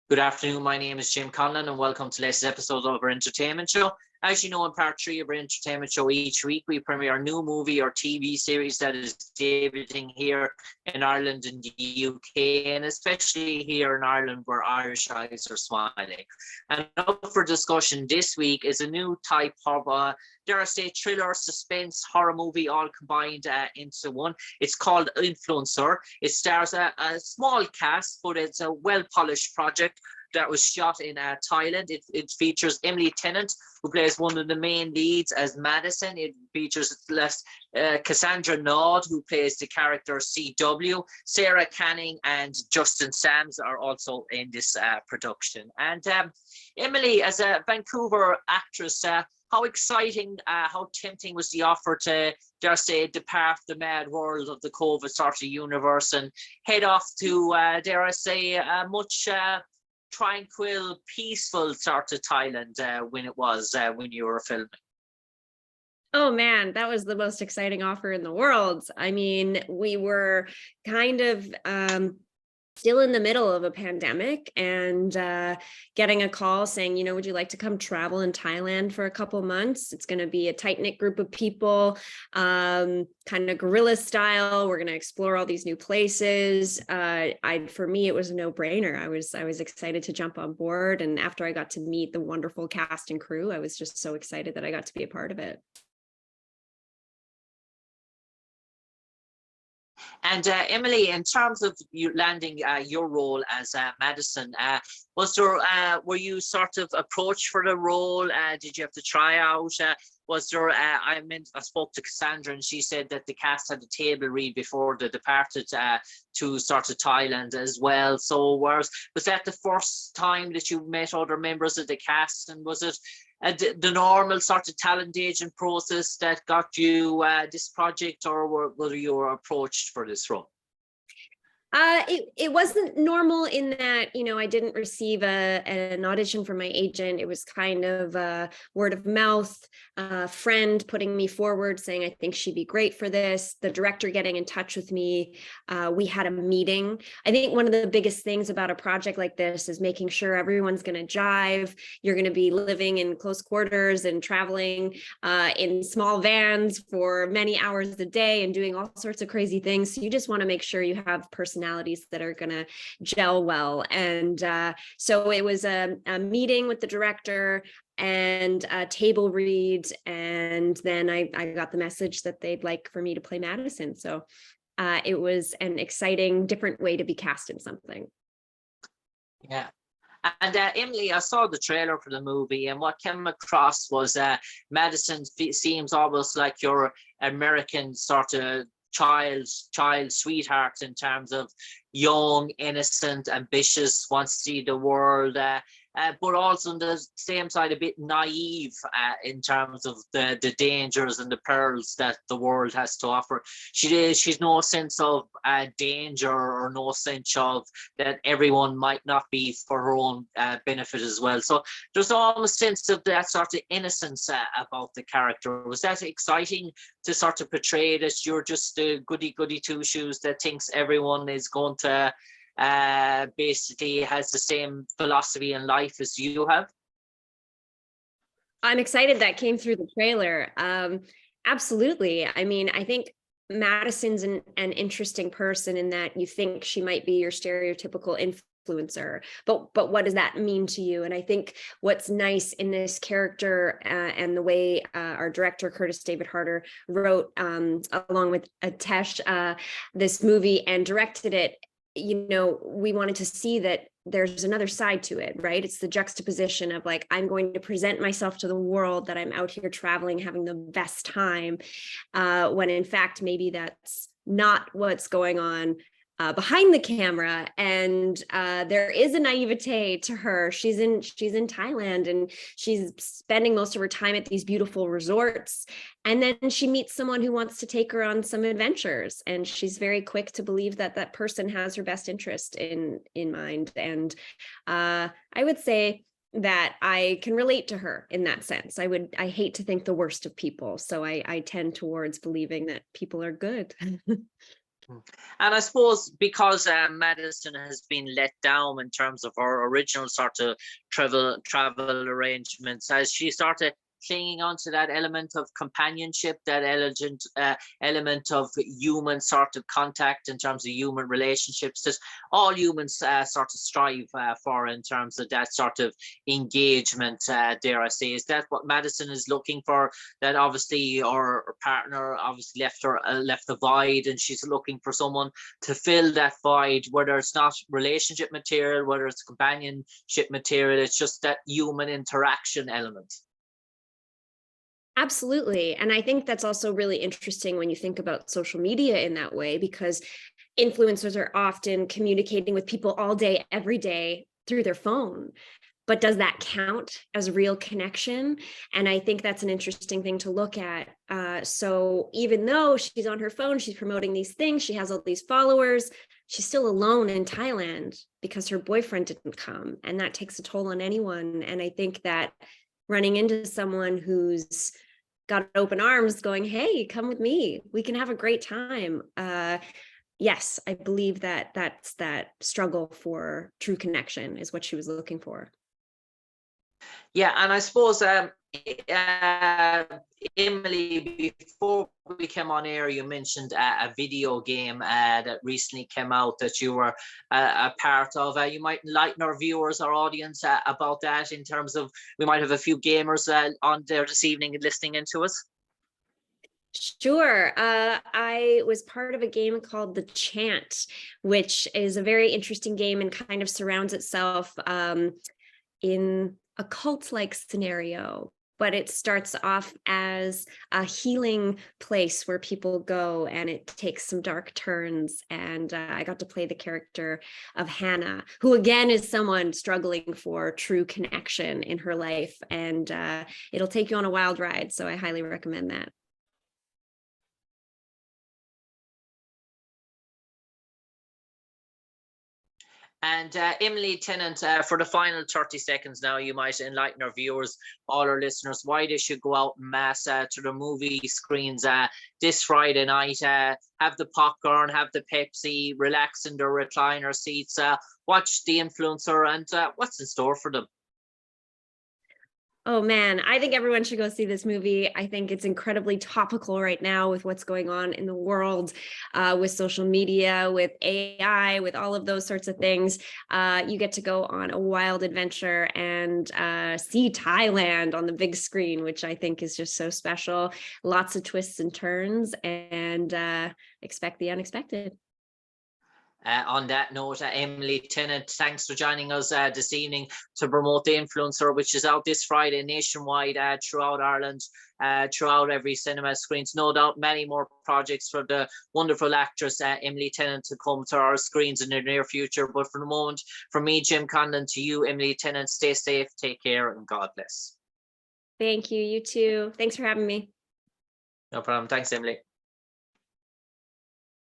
Good afternoon. My name is Jim Conlan, and welcome to latest episode of our entertainment show. As you know, in part 3 of our entertainment show, each week we premiere a new movie or TV series that is debuting here in Ireland and the UK, and especially here in Ireland where Irish eyes are smiling. And up for discussion this week is a new type of, dare I say, thriller, suspense, horror movie all combined into one. It's called Influencer. It stars a small cast, but it's a well-polished project that was shot in Thailand. It features Emily Tennant, who plays one of the main leads as Madison. It features Cassandra Naud, who plays the character CW. Sara Canning and Justin Sams are also in this production. And Emily, as a Vancouver actress, how exciting, how tempting was the offer to, dare say, depart the mad world of the COVID sort of universe and head off to, dare I say, a much tranquil, peaceful sort of Thailand when you were filming? Oh man, that was the most exciting offer in the world. I mean, we were kind of still in the middle of a pandemic and getting a call saying, would you like to come travel in Thailand for a couple months? It's going to be a tight-knit group of people, kind of guerrilla style. We're going to explore all these new places. For me, it was a no-brainer. I was excited to jump on board. And after I got to meet the wonderful cast and crew, I was just so excited that I got to be a part of it. And Emily, in terms of you landing your role as Madison, were you sort of approached for the role? Did you have to try out? Was there? I spoke to Cassandra, and she said that the cast had a table read before they departed to sort of Thailand as well. So was that the first time that you met other members of the cast, and was it the normal sort of talent agent process that got you this project, or were you approached for this role? It wasn't normal in that, I didn't receive an audition from my agent. It was kind of word of mouth, a friend putting me forward saying, I think she'd be great for this. The director getting in touch with me. We had a meeting. I think one of the biggest things about a project like this is making sure everyone's going to jive. You're going to be living in close quarters and traveling in small vans for many hours a day and doing all sorts of crazy things. So you just want to make sure you have personalities that are going to gel well. And so it was a meeting with the director and a table read. And then I got the message that they'd like for me to play Madison. So it was an exciting, different way to be cast in something. Yeah. And Emily, I saw the trailer for the movie, and what came across was Madison seems almost like your American sort of child sweetheart in terms of young, innocent, ambitious, wants to see the world, but also on the same side a bit naive in terms of the dangers and the perils that the world has to offer. She's no sense of danger, or no sense of that everyone might not be for her own benefit as well. So there's almost a sense of that sort of innocence about the character. Was that exciting to sort of portray that you're just a goody two shoes that thinks everyone is going to basically has the same philosophy in life as you have? I'm excited that came through the trailer. Absolutely. I mean, I think Madison's an interesting person in that you think she might be your stereotypical influencer, but what does that mean to you? And I think what's nice in this character and the way our director Curtis David Harder wrote along with Tesh this movie and directed it, we wanted to see that there's another side to it, right? It's the juxtaposition of like, I'm going to present myself to the world that I'm out here traveling, having the best time, when in fact, maybe that's not what's going on behind the camera. And there is a naivete to her. She's in Thailand and she's spending most of her time at these beautiful resorts. And then she meets someone who wants to take her on some adventures. And she's very quick to believe that that person has her best interest in mind. And I would say that I can relate to her in that sense. I hate to think the worst of people. So I tend towards believing that people are good. And I suppose because Madison has been let down in terms of her original sort of travel arrangements, as she started clinging onto that element of companionship, that element of human sort of contact in terms of human relationships that all humans sort of strive for in terms of that sort of engagement, dare I say. Is that what Madison is looking for? That obviously her partner obviously left the void, and she's looking for someone to fill that void, whether it's not relationship material, whether it's companionship material, it's just that human interaction element. Absolutely. And I think that's also really interesting when you think about social media in that way, because influencers are often communicating with people all day, every day through their phone. But does that count as real connection? And I think that's an interesting thing to look at. So even though she's on her phone, she's promoting these things, she has all these followers, she's still alone in Thailand because her boyfriend didn't come. And that takes a toll on anyone. And I think that running into someone who's got open arms going, hey, come with me, we can have a great time. Yes, I believe that that's that struggle for true connection is what she was looking for. Yeah, and I suppose Emily, before we came on air, you mentioned a video game that recently came out that you were a part of. You might enlighten our viewers, our audience, about that, in terms of we might have a few gamers on there this evening and listening into us. Sure. I was part of a game called The Chant, which is a very interesting game and kind of surrounds itself in a cult-like scenario, but it starts off as a healing place where people go, and it takes some dark turns. And I got to play the character of Hannah, who again is someone struggling for true connection in her life, and it'll take you on a wild ride. So I highly recommend that. And Emily Tennant, for the final 30 seconds now, you might enlighten our viewers, all our listeners, why they should go out en masse to the movie screens this Friday night, have the popcorn, have the Pepsi, relax in their recliner seats, watch The Influencer, and what's in store for them? Oh man, I think everyone should go see this movie. I think it's incredibly topical right now with what's going on in the world, with social media, with AI, with all of those sorts of things. You get to go on a wild adventure and see Thailand on the big screen, which I think is just so special. Lots of twists and turns, and expect the unexpected. On that note, Emily Tennant, thanks for joining us this evening to promote The Influencer, which is out this Friday nationwide throughout Ireland, throughout every cinema screens. No doubt many more projects for the wonderful actress Emily Tennant to come to our screens in the near future. But for the moment, from me, Jim Conlan, to you, Emily Tennant, stay safe, take care, and God bless. Thank you. You too. Thanks for having me. No problem. Thanks, Emily.